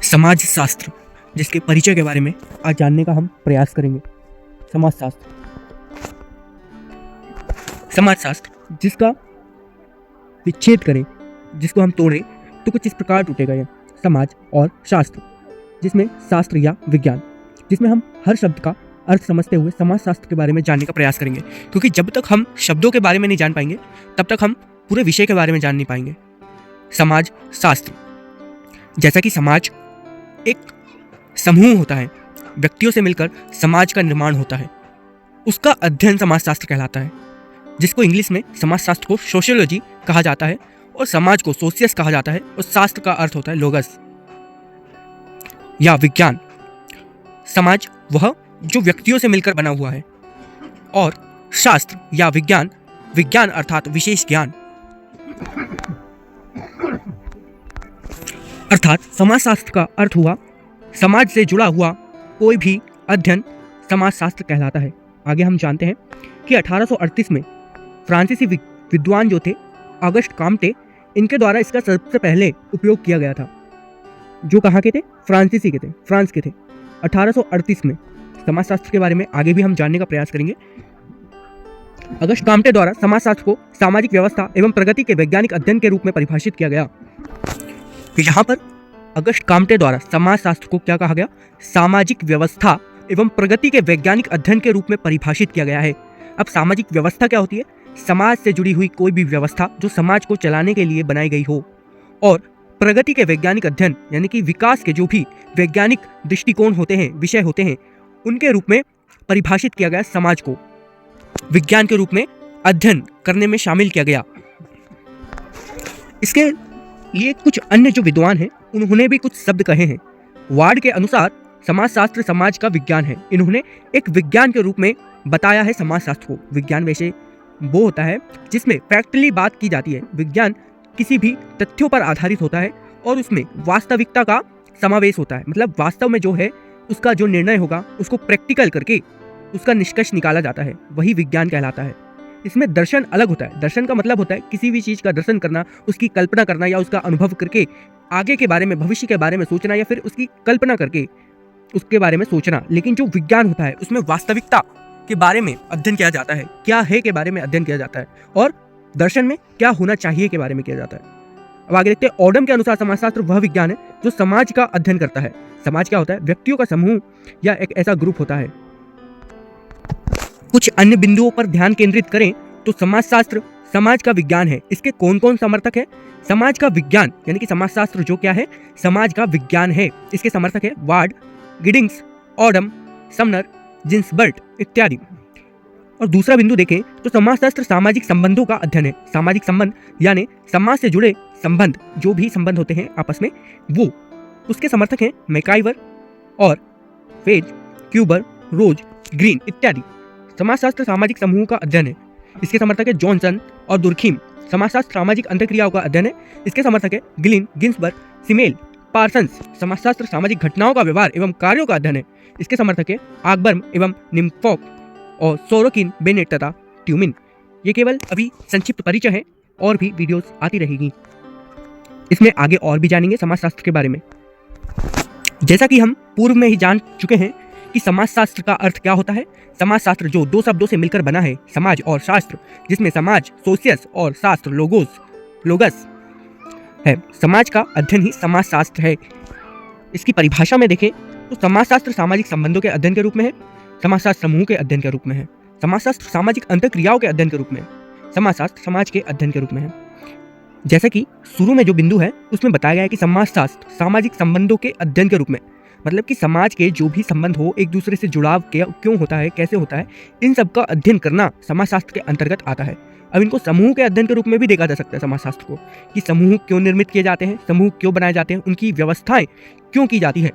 समाज शास्त्र, जिसके परिचय के बारे में आज जानने का हम प्रयास करेंगे। समाज शास्त्र जिसका विच्छेद करें, जिसको हम तोड़ें तो कुछ इस प्रकार टूटेगा यह समाज और शास्त्र, जिसमें शास्त्र या विज्ञान, जिसमें हम हर शब्द का अर्थ समझते हुए समाज शास्त्र के बारे में जानने का प्रयास करेंगे। क्योंकि जब तक हम शब्दों के बारे में नहीं जान पाएंगे तब तक हम पूरे विषय के बारे में जान नहीं पाएंगे। समाज शास्त्र, जैसा कि समाज एक समूह होता है, व्यक्तियों से मिलकर समाज का निर्माण होता है, उसका अध्ययन समाज शास्त्र कहलाता है, जिसको इंग्लिश में समाज शास्त्र को सोशियोलॉजी कहा जाता है और समाज को सोशियस कहा जाता है, और शास्त्र का अर्थ होता है लोगस या विज्ञान। समाज वह जो व्यक्तियों से मिलकर बना हुआ है, और शास्त्र या विज्ञान, विज्ञान अर्थात विशेष ज्ञान। अर्थात समाज शास्त्र का अर्थ हुआ समाज से जुड़ा हुआ कोई भी अध्ययन समाज शास्त्र कहलाता है। आगे हम जानते हैं कि 1838 में फ्रांसीसी विद्वान जो थे ऑगस्ट काम्टे, इनके द्वारा इसका सबसे पहले उपयोग किया गया था। जो कहाँ के थे? फ्रांसीसी के थे, फ्रांस के थे। 1838 में समाजशास्त्र के बारे में आगे भी हम जानने का प्रयास करेंगे। ऑगस्ट काम्टे द्वारा समाजशास्त्र को सामाजिक व्यवस्था एवं प्रगति के वैज्ञानिक अध्ययन के रूप में परिभाषित किया गया। यहाँ पर ऑगस्ट काम्टे द्वारा समाजशास्त्र को क्या कहा गया? सामाजिक व्यवस्था एवं प्रगति के वैज्ञानिक अध्ययन के रूप में परिभाषित किया गया है। अब सामाजिक व्यवस्था क्या होती है? समाज से जुड़ी हुई कोई भी व्यवस्था जो समाज को चलाने के लिए बनाई गई हो, और प्रगति के वैज्ञानिक अध्ययन यानी कि विकास के जो भी वैज्ञानिक दृष्टिकोण होते हैं, विषय होते हैं, उनके रूप में परिभाषित किया गया। समाज को विज्ञान के रूप में अध्ययन करने में शामिल किया गया। इसके लिए कुछ अन्य जो विद्वान हैं उन्होंने भी कुछ शब्द कहे हैं। वार्ड के अनुसार समाजशास्त्र समाज का विज्ञान है। इन्होंने एक विज्ञान के रूप में बताया है समाजशास्त्र को। विज्ञान वैसे वो होता है जिसमें फैक्टली बात की जाती है। विज्ञान किसी भी तथ्यों पर आधारित होता है और उसमें वास्तविकता का समावेश होता है। मतलब वास्तव में जो है उसका जो निर्णय होगा उसको प्रैक्टिकल करके उसका निष्कर्ष निकाला जाता है, वही विज्ञान कहलाता है। इसमें दर्शन अलग होता है। दर्शन का मतलब होता है किसी भी चीज़ का दर्शन करना, उसकी कल्पना करना या उसका अनुभव करके आगे के बारे में, भविष्य के बारे में सोचना, या फिर उसकी कल्पना करके उसके बारे में सोचना। लेकिन जो विज्ञान होता है उसमें वास्तविकता के बारे में अध्ययन किया जाता है, क्या है के बारे में अध्ययन किया जाता है, और दर्शन में क्या होना चाहिए के बारे में किया जाता है। अब आगे देखते हैं। ओडम के अनुसार समाजशास्त्र वह विज्ञान है जो समाज का अध्ययन करता है। समाज क्या होता है? व्यक्तियों का समूह या एक ऐसा ग्रुप होता है। कुछ अन्य बिंदुओं पर ध्यान केंद्रित करें तो समाजशास्त्र समाज का विज्ञान है। इसके कौन कौन समर्थक है? समाज का विज्ञान यानी कि समाजशास्त्र जो क्या है? समाज का विज्ञान है। इसके समर्थक है वार्ड, गिडिंग्स, ओडम, समनर, जिन्सबर्ट इत्यादि। और दूसरा बिंदु देखें तो समाजशास्त्र सामाजिक संबंधों का अध्ययन है। सामाजिक संबंध यानी समाज से जुड़े संबंध, जो भी संबंध होते हैं आपस में, वो उसके समर्थक हैं मैकाइवर और फेज, क्यूबर, रोज, ग्रीन इत्यादि। समाजशास्त्र सामाजिक समूह का अध्ययन है। इसके समर्थक है जॉनसन और दुर्खीम। समाजशास्त्र सामाजिक अंतर्क्रियाओं का अध्ययन है। इसके समर्थक है गिलिन, गिन्सबर्ग, सिमेल, पार्सन्स। समाजशास्त्र सामाजिक घटनाओं का व्यवहार एवं कार्यों का अध्ययन है। इसके समर्थक है आगबर्म एवं निम्फोक और सोरोकिन, बेनेट तथा ट्यूमिन। ये केवल अभी संक्षिप्त परिचय है, और भी वीडियोस आती रहेगी। इसमें आगे और भी जानेंगे समाजशास्त्र के बारे में। जैसा कि हम पूर्व में ही जान चुके हैं कि समाजशास्त्र का अर्थ क्या होता है। समाजशास्त्र जो दो शब्दों से मिलकर बना है, समाज और शास्त्र, जिसमें समाज सोशियस और शास्त्र लोगस है। समाज का अध्ययन ही समाजशास्त्र है। इसकी परिभाषा में देखें तो समाजशास्त्र सामाजिक संबंधों के अध्ययन के रूप में है। समाजशास्त्र समूह के अध्ययन के रूप में है। समाजशास्त्र सामाजिक अंतर्क्रियाओं के अध्ययन के रूप में है। समाजशास्त्र समाज के अध्ययन के रूप में है। जैसा कि शुरू में जो बिंदु है उसमें बताया गया है कि समाजशास्त्र सामाजिक संबंधों के अध्ययन के रूप में, मतलब कि समाज के जो भी संबंध हो, एक दूसरे से जुड़ाव क्यों होता है, कैसे होता है, इन सब का अध्ययन करना समाजशास्त्र के अंतर्गत आता है। अब इनको समूह के अध्ययन के रूप में भी देखा जा सकता है समाजशास्त्र को, कि समूह क्यों निर्मित किए जाते हैं, समूह क्यों बनाए जाते हैं, उनकी व्यवस्थाएं क्यों की जाती है,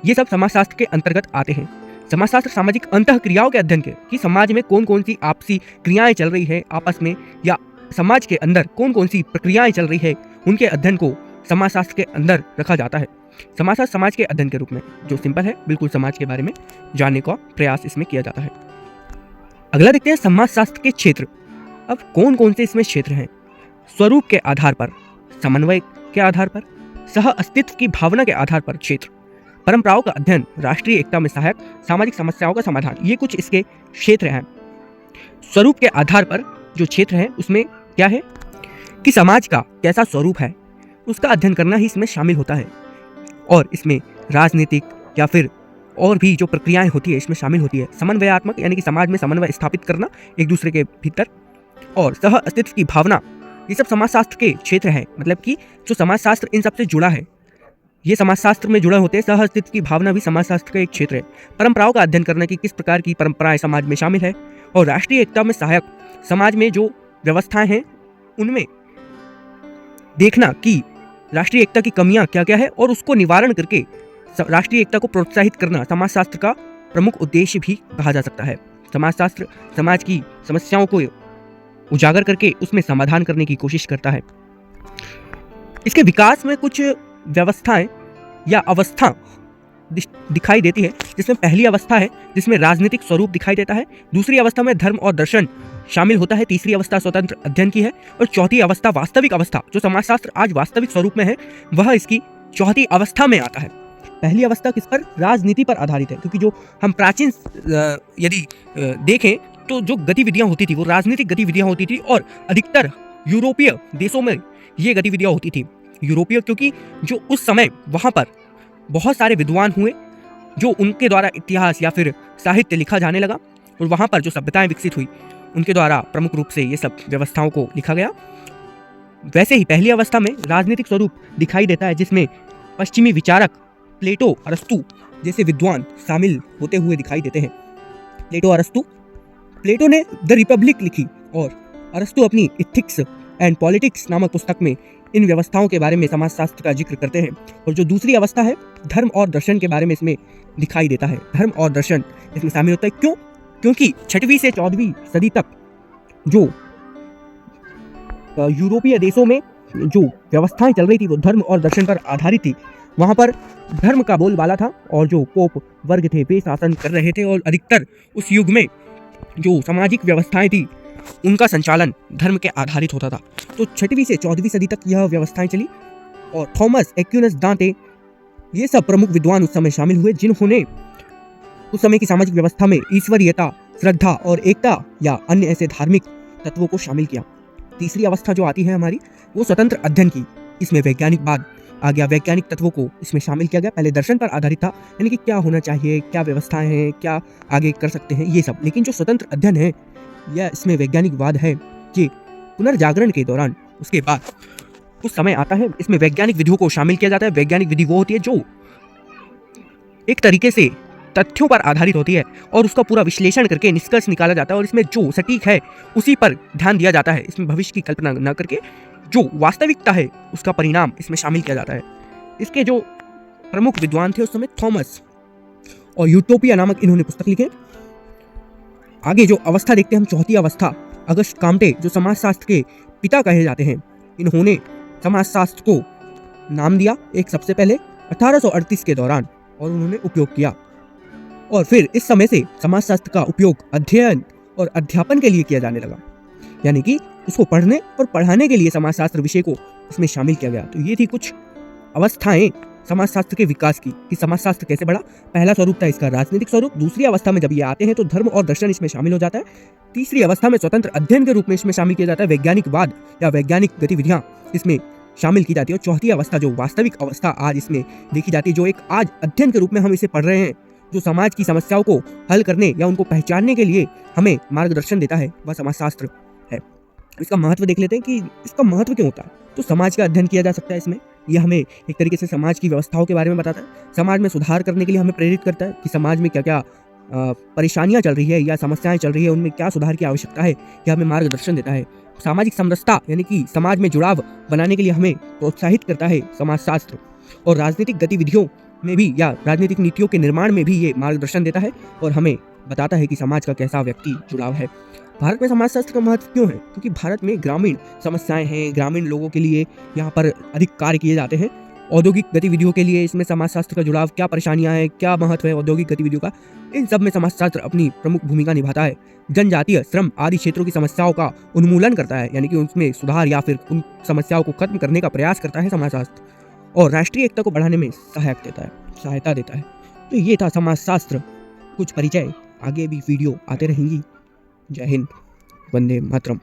ये सब समाजशास्त्र के अंतर्गत आते हैं। समाजशास्त्र सामाजिक अंतःक्रियाओं के अध्ययन के, कि समाज में कौन कौन सी आपसी क्रियाएं चल रही है आपस में, या समाज के अंदर कौन कौन सी प्रक्रियाएं चल रही है, उनके अध्ययन को समाजशास्त्र के अंदर रखा जाता है। समाजशास्त्र समाज के अध्ययन के रूप में, जो सिंपल है, बिल्कुल समाज के बारे में जानने का प्रयास इसमें किया जाता है। अगला देखते हैं समाजशास्त्र के क्षेत्र। अब कौन कौन से इसमें क्षेत्र हैं? स्वरूप के आधार पर, समन्वय के आधार पर, सह अस्तित्व की भावना के आधार पर क्षेत्र, परंपराओं का अध्ययन, राष्ट्रीय एकता में सहायक, सामाजिक समस्याओं का समाधान, ये कुछ इसके क्षेत्र हैं। स्वरूप के आधार पर जो क्षेत्र है उसमें क्या है कि समाज का कैसा स्वरूप है उसका अध्ययन करना ही इसमें शामिल होता है, और इसमें राजनीतिक या फिर और भी जो प्रक्रियाएं होती है इसमें शामिल होती है। समन्वयात्मक यानी कि समाज में समन्वय स्थापित करना एक दूसरे के भीतर, और सह अस्तित्व की भावना, ये सब समाजशास्त्र के क्षेत्र है। मतलब कि जो समाजशास्त्र इन सबसे जुड़ा है, ये समाजशास्त्र में जुड़े होते हैं। सह अस्तित्व की भावना भी समाजशास्त्र का एक क्षेत्र है। परंपराओं का अध्ययन करना कि किस प्रकार की परंपराएं समाज में शामिल है, और राष्ट्रीय एकता में सहायक, समाज में जो व्यवस्थाएं हैं उनमें देखना कि राष्ट्रीय एकता की कमियां क्या क्या है और उसको निवारण करके राष्ट्रीय एकता को प्रोत्साहित करना समाजशास्त्र का प्रमुख उद्देश्य भी कहा जा सकता है। समाजशास्त्र समाज की समस्याओं को उजागर करके उसमें समाधान करने की कोशिश करता है। इसके विकास में कुछ व्यवस्थाएं या अवस्था दिखाई देती है, जिसमें पहली अवस्था है जिसमें राजनीतिक स्वरूप दिखाई देता है, दूसरी अवस्था में धर्म और दर्शन शामिल होता है, तीसरी अवस्था स्वतंत्र अध्ययन की है, और चौथी अवस्था वास्तविक अवस्था, जो समाजशास्त्र आज वास्तविक स्वरूप में है वह इसकी चौथी अवस्था में आता है। पहली अवस्था किस पर? राजनीति पर आधारित है, क्योंकि जो हम प्राचीन यदि देखें तो जो गतिविधियां होती थी वो राजनीतिक गतिविधियां होती थी, और अधिकतर यूरोपीय देशों में ये गतिविधियां होती थी। यूरोपीय क्योंकि जो उस समय वहाँ पर बहुत सारे विद्वान हुए जो उनके द्वारा इतिहास या फिर साहित्य लिखा जाने लगा, और वहाँ पर जो सभ्यताएं विकसित हुई उनके द्वारा प्रमुख रूप से ये सब व्यवस्थाओं को लिखा गया। वैसे ही पहली अवस्था में राजनीतिक स्वरूप दिखाई देता है, जिसमें पश्चिमी विचारक प्लेटो, अरस्तु जैसे विद्वान शामिल होते हुए दिखाई देते हैं। प्लेटो ने द रिपब्लिक लिखी, और अरस्तु अपनी इथिक्स एंड पॉलिटिक्स नामक पुस्तक में इन व्यवस्थाओं के बारे में समाजशास्त्र का जिक्र करते हैं। और जो दूसरी अवस्था है धर्म और दर्शन के बारे में इसमें दिखाई देता है। धर्म और दर्शन इसमें शामिल होता है। क्यों? क्योंकि 6वीं से 14वीं सदी तक जो यूरोपीय देशों में जो व्यवस्थाएं चल रही थी वो धर्म और दर्शन पर आधारित थी। वहाँ पर धर्म का बोलबाला था, और जो पोप वर्ग थे वे शासन कर रहे थे, और अधिकतर उस युग में जो सामाजिक व्यवस्थाएं थी उनका संचालन धर्म के आधारित होता था। तो 6वीं से 14वीं सदी तक यह व्यवस्थाएं चली, और थॉमस एक्विनस दांते ये सब प्रमुख विद्वान उस समय शामिल हुए, जिन्होंने उस समय की सामाजिक व्यवस्था में ईश्वरीयता, श्रद्धा और एकता या अन्य ऐसे धार्मिक तत्वों को शामिल किया। तीसरी अवस्था जो आती है हमारी वो स्वतंत्र अध्ययन की। इसमें वैज्ञानिकवाद आ गया, वैज्ञानिक तत्वों को इसमें शामिल किया गया। पहले दर्शन पर आधारित था, यानी कि क्या होना चाहिए, क्या व्यवस्थाएं हैं, क्या आगे कर सकते हैं, ये सब। लेकिन जो स्वतंत्र अध्ययन है या इसमें वैज्ञानिकवाद है, ये पुनर्जागरण के दौरान उसके बाद कुछ समय आता है। इसमें वैज्ञानिक विधियों को शामिल किया जाता है। वैज्ञानिक विधि वो होती है जो एक तरीके से तथ्यों पर आधारित होती है, और उसका पूरा विश्लेषण करके निष्कर्ष निकाला जाता है, और इसमें जो सटीक है उसी पर ध्यान दिया जाता है। इसमें भविष्य की कल्पना न करके जो वास्तविकता है उसका परिणाम इसमें शामिल किया जाता है। इसके जो प्रमुख विद्वान थे उस समय थॉमस और यूटोपिया नामक इन्होंने पुस्तक लिखे। आगे जो अवस्था देखते हैं हम, चौथी अवस्था, अगस्ट काम्टे जो समाजशास्त्र के पिता कहे जाते हैं, इन्होंने समाजशास्त्र को नाम दिया एक सबसे पहले 1838 के दौरान, और उन्होंने उपयोग किया। और फिर इस समय से समाजशास्त्र का उपयोग अध्ययन और अध्यापन के लिए किया जाने लगा, यानी कि उसको पढ़ने और पढ़ाने के लिए समाजशास्त्र विषय को इसमें शामिल किया गया। तो ये थी कुछ अवस्थाएं समाजशास्त्र के विकास की, कि समाजशास्त्र कैसे बढ़ा। पहला स्वरूप था इसका राजनीतिक स्वरूप। दूसरी अवस्था में जब ये आते हैं तो धर्म और दर्शन इसमें शामिल हो जाता है। तीसरी अवस्था में स्वतंत्र अध्ययन के रूप में इसमें शामिल किया जाता है। वैज्ञानिकवाद या वैज्ञानिक गतिविधियां इसमें शामिल की जाती है। और चौथी अवस्था जो वास्तविक अवस्था आज इसमें देखी जाती है, जो एक आज अध्ययन के रूप में हम इसे पढ़ रहे हैं, जो समाज की समस्याओं को हल करने या उनको पहचानने के लिए हमें मार्गदर्शन देता है, वह समाजशास्त्र है। इसका महत्व देख लेते हैं कि इसका महत्व क्यों होता है। तो समाज का अध्ययन किया जा सकता है इसमें। यह हमें एक तरीके से समाज की व्यवस्थाओं के बारे में बताता है, समाज में सुधार करने के लिए हमें प्रेरित करता है कि समाज में क्या क्या परेशानियां चल रही है या समस्याएं चल रही है, उनमें क्या सुधार की आवश्यकता है, यह हमें मार्गदर्शन देता है। सामाजिक समरसता यानी कि समाज में जुड़ाव बनाने के लिए हमें प्रोत्साहित करता है समाजशास्त्र। और राजनीतिक गतिविधियों में भी या राजनीतिक नीतियों के निर्माण में भी ये मार्गदर्शन देता है और हमें बताता है कि समाज का कैसा व्यक्ति जुड़ाव है। भारत में समाजशास्त्र का महत्व क्यों है? क्योंकि भारत में ग्रामीण समस्याएं हैं, ग्रामीण लोगों के लिए यहाँ पर अधिक कार्य किए जाते हैं। औद्योगिक गतिविधियों के लिए इसमें समाजशास्त्र का जुड़ाव, क्या परेशानियां हैं, क्या महत्व है औद्योगिक गतिविधियों का, इन सब में समाजशास्त्र अपनी प्रमुख भूमिका निभाता है। जनजातीय, श्रम आदि क्षेत्रों की समस्याओं का उन्मूलन करता है, यानी कि उसमें सुधार या फिर उन समस्याओं को खत्म करने का प्रयास करता है समाजशास्त्र। और राष्ट्रीय एकता को बढ़ाने में सहायता देता है। तो ये था समाजशास्त्र कुछ परिचय। आगे भी वीडियो आते रहेंगी। जय हिंद, वंदे मातरम।